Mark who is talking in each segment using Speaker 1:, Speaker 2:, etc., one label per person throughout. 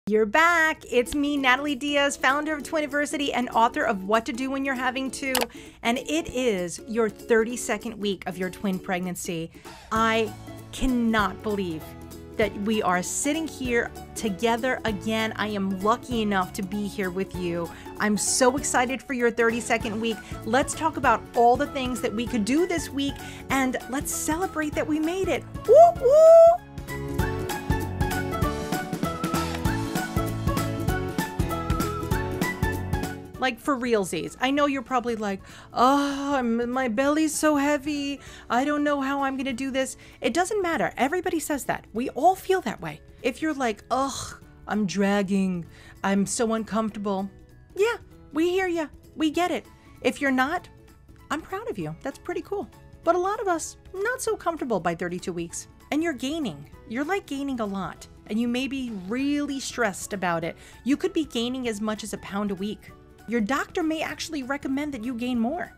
Speaker 1: You're back. It's me, Natalie Diaz, founder of Twiniversity and author of What to Do When You're Having Two. And it is your 32nd week of your twin pregnancy. I cannot believe that we are sitting here together again. I am lucky enough to be here with you. I'm so excited for your 32nd week. Let's talk about all the things that we could do this week, and let's celebrate that we made it. Woo woo! Like, for realsies. I know you're probably like, oh, my belly's so heavy. I don't know how I'm going to do this. It doesn't matter. Everybody says that. We all feel that way. If you're like, ugh, I'm dragging, I'm so uncomfortable. Yeah, we hear you. We get it. If you're not, I'm proud of you. That's pretty cool. But a lot of us, not so comfortable by 32 weeks. And you're gaining. You're like gaining a lot. And you may be really stressed about it. You could be gaining as much as £1 pound a week. Your doctor may actually recommend that you gain more.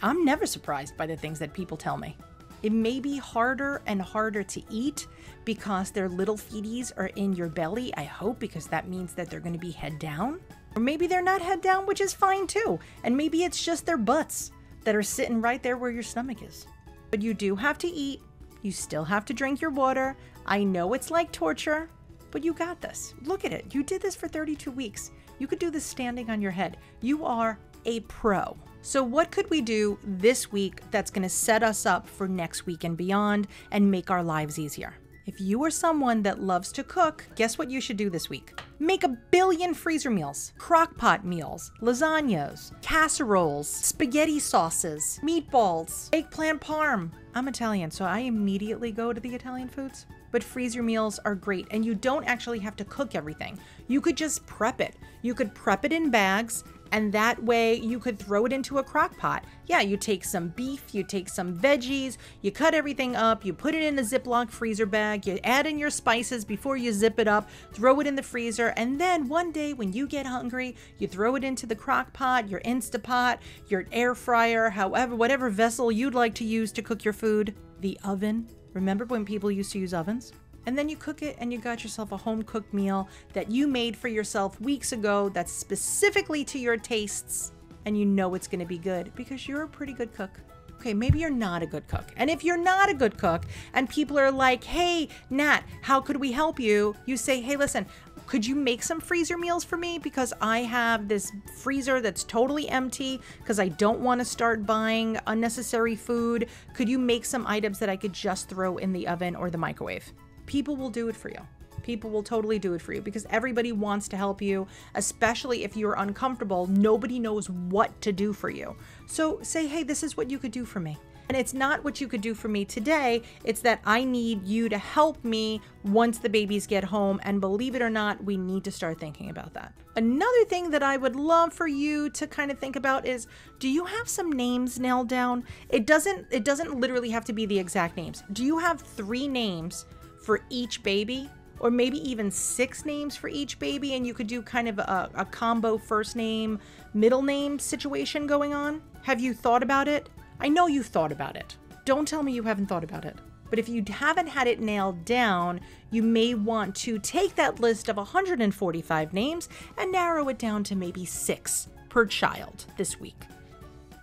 Speaker 1: I'm never surprised by the things that people tell me. It may be harder and harder to eat because their little feeties are in your belly, I hope, because that means that they're going to be head down. Or maybe they're not head down, which is fine too. And maybe it's just their butts that are sitting right there where your stomach is. But you do have to eat. You still have to drink your water. I know it's like torture, but you got this. Look at it. You did this for 32 weeks. You could do this standing on your head. You are a pro. So what could we do this week that's going to set us up for next week and beyond and make our lives easier? If you are someone that loves to cook, guess what you should do this week? Make 1 billion freezer meals, crock-pot meals, lasagnas, casseroles, spaghetti sauces, meatballs, eggplant parm. I'm Italian, so I immediately go to the Italian foods. But freezer meals are great, and you don't actually have to cook everything. You could just prep it. You could prep it in bags, and that way you could throw it into a crock pot. Yeah, you take some beef, you take some veggies, you cut everything up, you put it in a Ziploc freezer bag, you add in your spices before you zip it up, throw it in the freezer, and then one day when you get hungry, you throw it into the crock pot, your Instapot, your air fryer, however, whatever vessel you'd like to use to cook your food, the oven. Remember when people used to use ovens? And then you cook it and you got yourself a home-cooked meal that you made for yourself weeks ago that's specifically to your tastes, and you know it's going to be good because you're a pretty good cook. Okay, maybe you're not a good cook. And if you're not a good cook and people are like, hey, Nat, how could we help you? You say, hey, listen, could you make some freezer meals for me? Because I have this freezer that's totally empty because I don't want to start buying unnecessary food. Could you make some items that I could just throw in the oven or the microwave? People will do it for you. People will totally do it for you because everybody wants to help you, especially if you're uncomfortable. Nobody knows what to do for you. So say, hey, this is what you could do for me. And it's not what you could do for me today. It's that I need you to help me once the babies get home. And believe it or not, we need to start thinking about that. Another thing that I would love for you to kind of think about is, do you have some names nailed down? It doesn't literally have to be the exact names. Do you have 3 names for each baby? Or maybe even 6 names for each baby, and you could do kind of a combo first name, middle name situation going on? Have you thought about it? I know you've thought about it. Don't tell me you haven't thought about it. But if you haven't had it nailed down, you may want to take that list of 145 names and narrow it down to maybe 6 per child this week.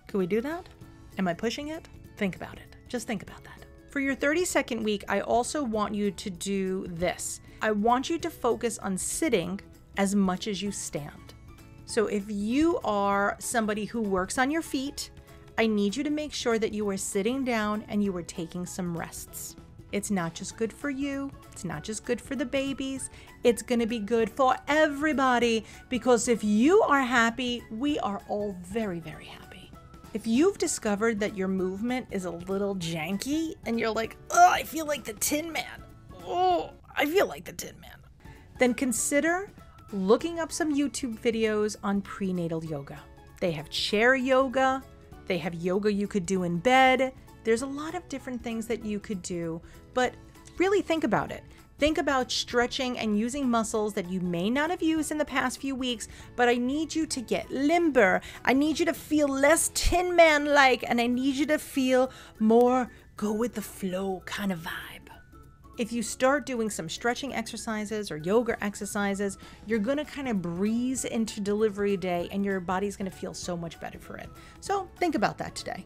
Speaker 1: Could we do that? Am I pushing it? Think about it. Just think about that. For your 32nd week, I also want you to do this. I want you to focus on sitting as much as you stand. So if you are somebody who works on your feet, I need you to make sure that you are sitting down and you are taking some rests. It's not just good for you. It's not just good for the babies. It's going to be good for everybody, because if you are happy, we are all very, very happy. If you've discovered that your movement is a little janky and you're like, oh, I feel like the Tin Man. Oh, I feel like the Tin Man. Then consider looking up some YouTube videos on prenatal yoga. They have chair yoga. They have yoga you could do in bed. There's a lot of different things that you could do, but really think about it. Think about stretching and using muscles that you may not have used in the past few weeks, but I need you to get limber. I need you to feel less Tin Man-like, and I need you to feel more go with the flow kind of vibe. If you start doing some stretching exercises or yoga exercises, you're going to kind of breeze into delivery day and your body's going to feel so much better for it. So think about that today.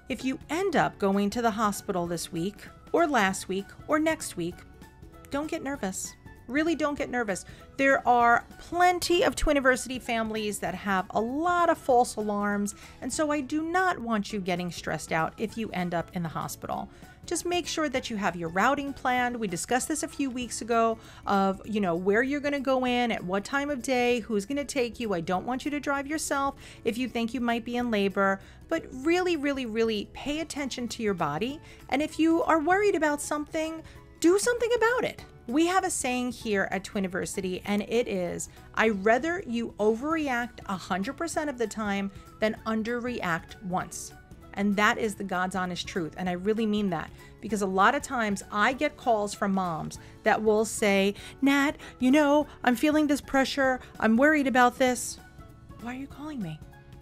Speaker 1: If you end up going to the hospital this week or last week or next week, don't get nervous. Really don't get nervous. There are plenty of Twiniversity families that have a lot of false alarms, and so I do not want you getting stressed out if you end up in the hospital. Just make sure that you have your routing planned. We discussed this a few weeks ago of, where you're going to go in, at what time of day, who's going to take you. I don't want you to drive yourself if you think you might be in labor, but really, really, really pay attention to your body. And if you are worried about something, do something about it. We have a saying here at Twiniversity, and it is, I'd rather you overreact 100% of the time than underreact once. And that is the God's honest truth. And I really mean that, because a lot of times I get calls from moms that will say, Nat, I'm feeling this pressure. I'm worried about this. Why are you calling me?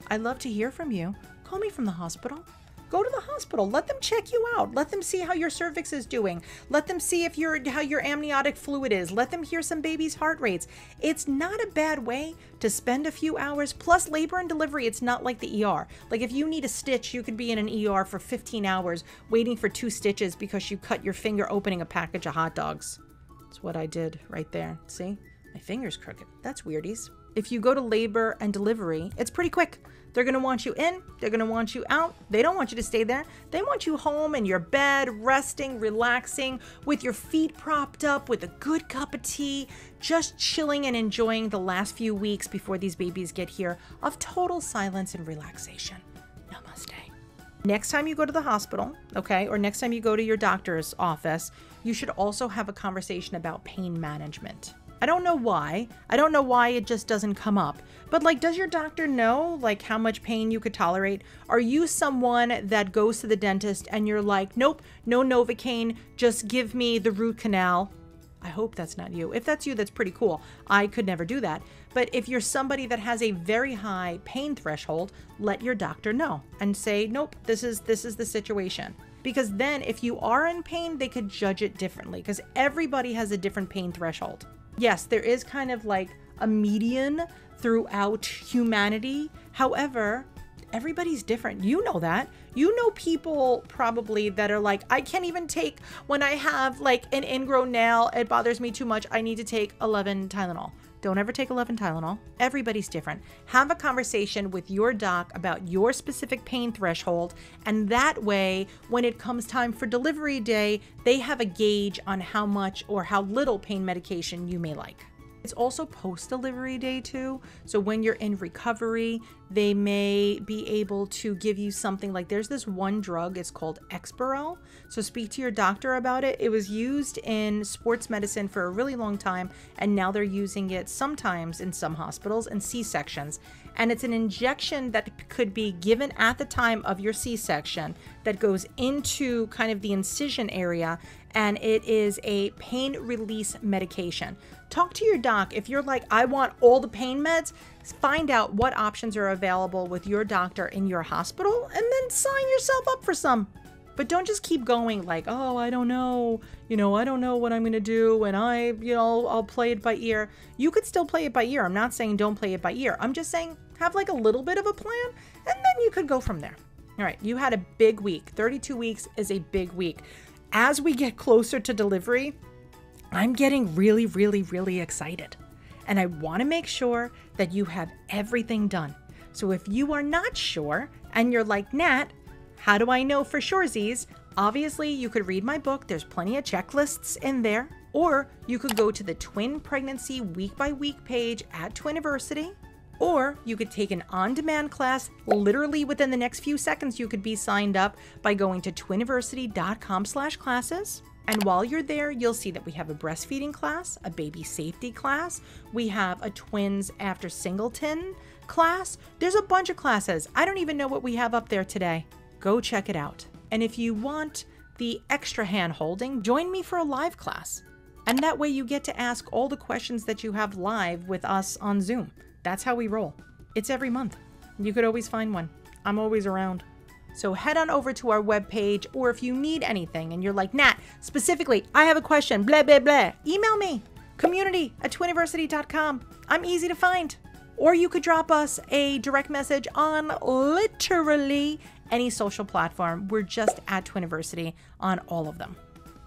Speaker 1: I'd love to hear from you. Call me from the hospital. Go to the hospital. Let them check you out. Let them see how your cervix is doing. Let them see how your amniotic fluid is. Let them hear some baby's heart rates. It's not a bad way to spend a few hours. Plus labor and delivery, it's not like the ER. Like if you need a stitch, you could be in an ER for 15 hours waiting for 2 stitches because you cut your finger opening a package of hot dogs. That's what I did right there. See? My finger's crooked. That's weirdies. If you go to labor and delivery, it's pretty quick. They're going to want you in. They're going to want you out. They don't want you to stay there. They want you home in your bed, resting, relaxing, with your feet propped up, with a good cup of tea, just chilling and enjoying the last few weeks before these babies get here of total silence and relaxation. Namaste. Next time you go to the hospital, okay, or next time you go to your doctor's office, you should also have a conversation about pain management. I don't know why. I don't know why it just doesn't come up. But does your doctor know how much pain you could tolerate? Are you someone that goes to the dentist and you're like, nope, no Novocaine, just give me the root canal? I hope that's not you. If that's you, that's pretty cool. I could never do that. But if you're somebody that has a very high pain threshold, let your doctor know and say, nope, this is the situation. Because then if you are in pain, they could judge it differently, because everybody has a different pain threshold. Yes, there is kind of a median throughout humanity. However, everybody's different. You know that. You know people probably that are like, I can't even take, when I have an ingrown nail, it bothers me too much, I need to take 11 Tylenol. Don't ever take 11 Tylenol. Everybody's different. Have a conversation with your doc about your specific pain threshold, and that way, when it comes time for delivery day, they have a gauge on how much or how little pain medication you may like. It's also post-delivery day too. So when you're in recovery, they may be able to give you something there's this one drug, it's called Exparel. So speak to your doctor about it. It was used in sports medicine for a really long time, and now they're using it sometimes in some hospitals in C-sections. And it's an injection that could be given at the time of your C-section that goes into kind of the incision area, and it is a pain release medication. Talk to your doc. If you're like, I want all the pain meds, find out what options are available with your doctor in your hospital, and then sign yourself up for some. But don't just keep going oh, I don't know, I don't know what I'm going to do, and I'll play it by ear. You could still play it by ear. I'm not saying don't play it by ear. I'm just saying have a little bit of a plan, and then you could go from there. All right, you had a big week. 32 weeks is a big week. As we get closer to delivery, I'm getting really, really, really excited. And I want to make sure that you have everything done. So if you are not sure and you're like, Nat, how do I know for surezies? Obviously, you could read my book. There's plenty of checklists in there. Or you could go to the Twin Pregnancy Week by Week page at Twiniversity. Or you could take an on-demand class. Literally within the next few seconds, you could be signed up by going to twiniversity.com/classes. And while you're there, you'll see that we have a breastfeeding class, a baby safety class. We have a twins after singleton class. There's a bunch of classes. I don't even know what we have up there today. Go check it out. And if you want the extra hand holding, join me for a live class. And that way you get to ask all the questions that you have live with us on Zoom. That's how we roll. It's every month. You could always find one. I'm always around. So head on over to our webpage, or if you need anything and you're like, Nat, specifically, I have a question, blah, blah, blah, email me, community@twiniversity.com. I'm easy to find. Or you could drop us a direct message on literally any social platform. We're just at Twiniversity on all of them.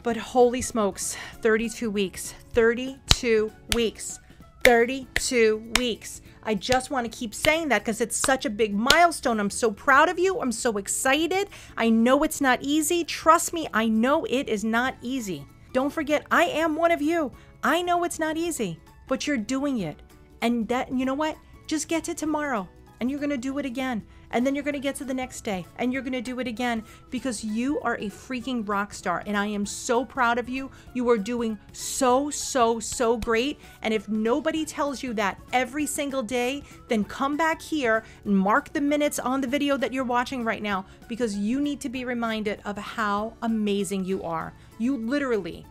Speaker 1: But holy smokes, 32 weeks, 32 weeks, 32 weeks. I just want to keep saying that because it's such a big milestone. I'm so proud of you. I'm so excited. I know it's not easy. Trust me, I know it is not easy. Don't forget, I am one of you. I know it's not easy, but you're doing it. And that, you know what? Just get to tomorrow and you're going to do it again. And then you're going to get to the next day and you're going to do it again, because you are a freaking rock star. And I am so proud of you. You are doing so, so, so great. And if nobody tells you that every single day, then come back here and mark the minutes on the video that you're watching right now, because you need to be reminded of how amazing you are. You literally,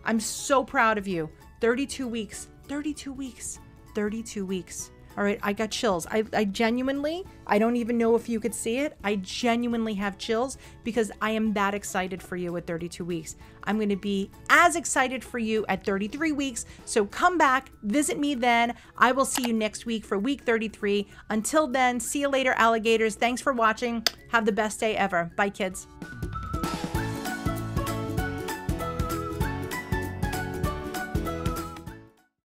Speaker 1: I'm so proud of you. 32 weeks, 32 weeks, 32 weeks. All right, I got chills. I genuinely, I don't even know if you could see it. I genuinely have chills because I am that excited for you at 32 weeks. I'm going to be as excited for you at 33 weeks. So come back, visit me then. I will see you next week for week 33. Until then, see you later, alligators. Thanks for watching. Have the best day ever. Bye, kids.